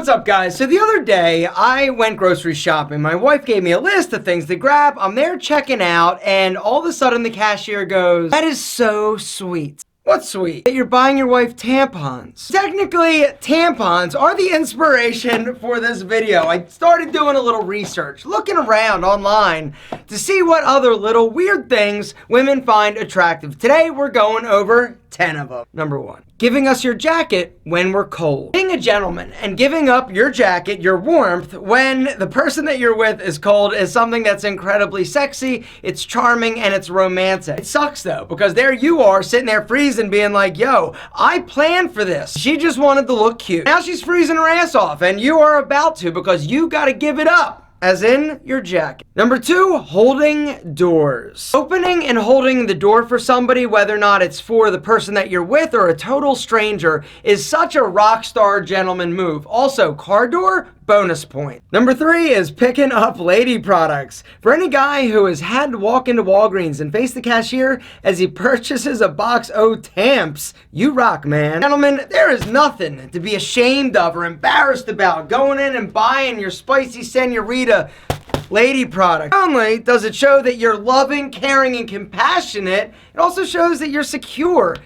What's up, guys? So the other day, I went grocery shopping. My wife gave me a list of things to grab. I'm there checking out, and all of a sudden the cashier goes, "That is so sweet." What's sweet? That you're buying your wife tampons. Technically, tampons are the inspiration for this video. I started doing a little research, looking around online to see what other little weird things women find attractive. Today, we're going over 10 of them. Number 1, giving us your jacket when we're cold. Being a gentleman and giving up your jacket, your warmth, when the person that you're with is cold is something that's incredibly sexy, it's charming, and it's romantic. It sucks though, because there you are sitting there freezing being like, yo, I planned for this. She just wanted to look cute. Now she's freezing her ass off, and you are about to because you gotta give it up. As in your jacket. Number 2, holding doors. Opening and holding the door for somebody, whether or not it's for the person that you're with or a total stranger, is such a rock star gentleman move. Also, car door, bonus point. Number 3 is picking up lady products. For any guy who has had to walk into Walgreens and face the cashier as he purchases a box of Tamps, you rock, man. Gentlemen, there is nothing to be ashamed of or embarrassed about going in and buying your spicy senorita lady product. Not only does it show that you're loving, caring, and compassionate, it also shows that you're secure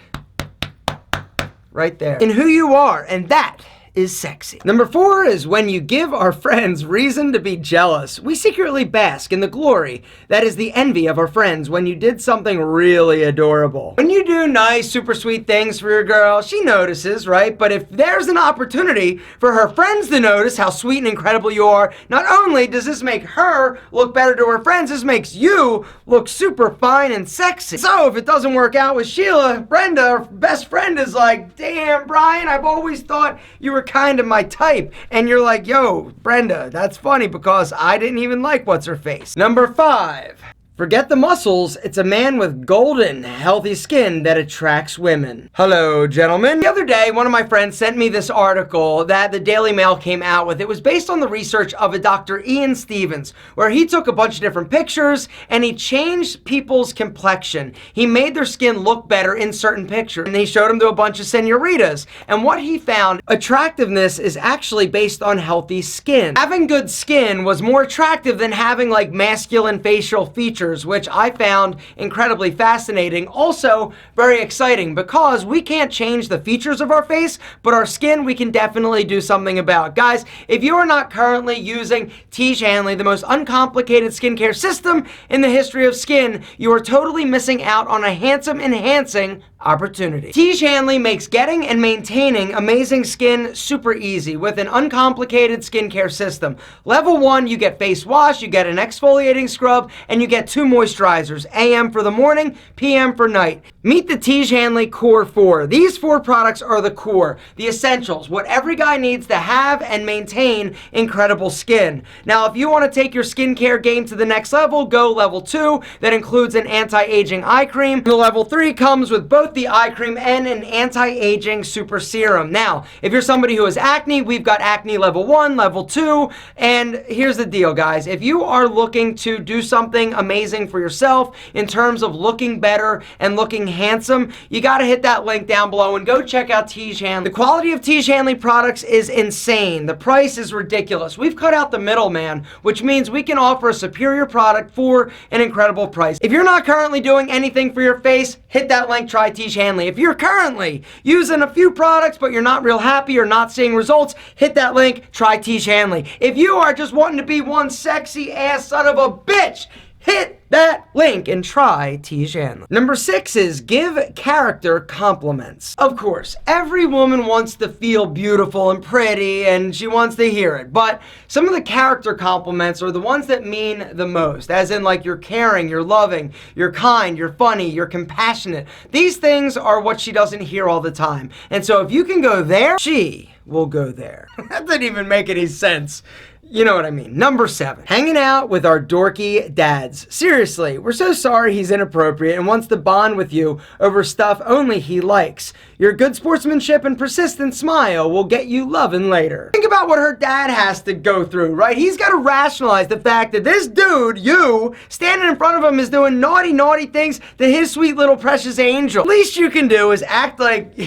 right there in who you are, and that is sexy. Number 4 is when you give our friends reason to be jealous. We secretly bask in the glory that is the envy of our friends when you did something really adorable. When you do nice, super sweet things for your girl, she notices, right? But if there's an opportunity for her friends to notice how sweet and incredible you are, not only does this make her look better to her friends, this makes you look super fine and sexy. So if it doesn't work out with Sheila, Brenda, her best friend, is like, damn, Brian, I've always thought you were kind of my type. And you're like, yo, Brenda, that's funny because I didn't even like what's her face. Number 5. Forget the muscles, it's a man with golden, healthy skin that attracts women. Hello, gentlemen. The other day, one of my friends sent me this article that the Daily Mail came out with. It was based on the research of a Dr. Ian Stevens, where he took a bunch of different pictures and he changed people's complexion. He made their skin look better in certain pictures, and he showed them to a bunch of senoritas. And what he found, attractiveness is actually based on healthy skin. Having good skin was more attractive than having like masculine facial features, which I found incredibly fascinating. Also very exciting because we can't change the features of our face, but our skin we can definitely do something about. Guys, if you are not currently using Tiege, the most uncomplicated skincare system in the history of skin, you are totally missing out on a handsome enhancing opportunity. Tiege makes getting and maintaining amazing skin super easy with an uncomplicated skincare system. Level 1, you get face wash, you get an exfoliating scrub, and you get 2 moisturizers, AM for the morning, PM for night. Meet the Tiege Core 4. These 4 products are the core, the essentials, what every guy needs to have and maintain incredible skin. Now, if you want to take your skincare game to the next level, go level 2. That includes an anti-aging eye cream. The level 3 comes with both the eye cream and an anti-aging super serum. Now, if you're somebody who has acne, we've got acne level 1, level 2, and here's the deal, guys. If you are looking to do something amazing for yourself in terms of looking better and looking handsome, you gotta hit that link down below and go check out Tiege. The quality of Tiege products is insane. The price is ridiculous. We've cut out the middleman, which means we can offer a superior product for an incredible price. If you're not currently doing anything for your face, hit that link, try Tiege. If you're currently using a few products but you're not real happy or not seeing results, hit that link, try Tiege. If you are just wanting to be one sexy ass son of a bitch, hit that link and try Tiege. Number 6 is give character compliments. Of course, every woman wants to feel beautiful and pretty and she wants to hear it, but some of the character compliments are the ones that mean the most, as in like you're caring, you're loving, you're kind, you're funny, you're compassionate. These things are what she doesn't hear all the time. And so if you can go there, she will go there. That didn't even make any sense. You know what I mean. Number 7, hanging out with our dorky dads. Seriously, we're so sorry he's inappropriate and wants to bond with you over stuff only he likes. Your good sportsmanship and persistent smile will get you loving later. Think about what her dad has to go through, right? He's got to rationalize the fact that this dude, you, standing in front of him is doing naughty things to his sweet little precious angel. Least you can do is act like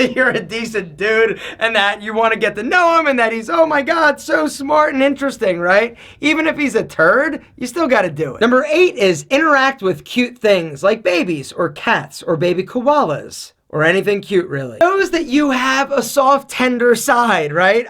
you're a decent dude and that you want to get to know him and that he's, oh my God, so smart and interesting, right? Even if he's a turd, you still got to do it. Number 8 is interact with cute things like babies or cats or baby koalas or anything cute, really. Shows that you have a soft, tender side, right?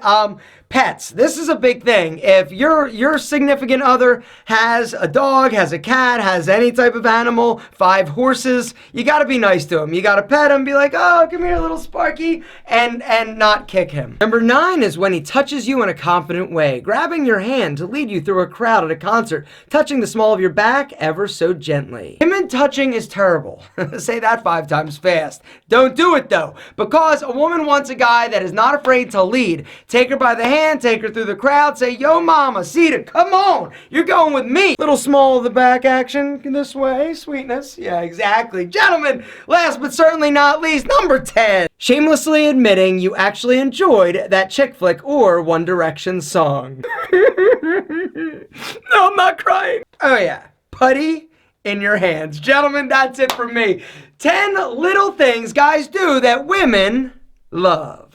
Pets. This is a big thing. If your significant other has a dog, has a cat, has any type of animal, 5 horses, you got to be nice to him. You got to pet him, be like, oh, come here, little Sparky, and not kick him. Number 9 is when he touches you in a confident way, grabbing your hand to lead you through a crowd at a concert, touching the small of your back ever so gently. Him and touching is terrible. Say that 5 times fast. Don't do it though, because a woman wants a guy that is not afraid to lead. Take her by the hand, take her through the crowd, say, yo mama, Sita, come on, you're going with me. Little small of the back action this way, sweetness. Yeah, exactly. Gentlemen, last but certainly not least, number 10. Shamelessly admitting you actually enjoyed that chick flick or One Direction song. No, I'm not crying. Oh yeah, putty in your hands. Gentlemen, that's it for me. 10 little things guys do that women love.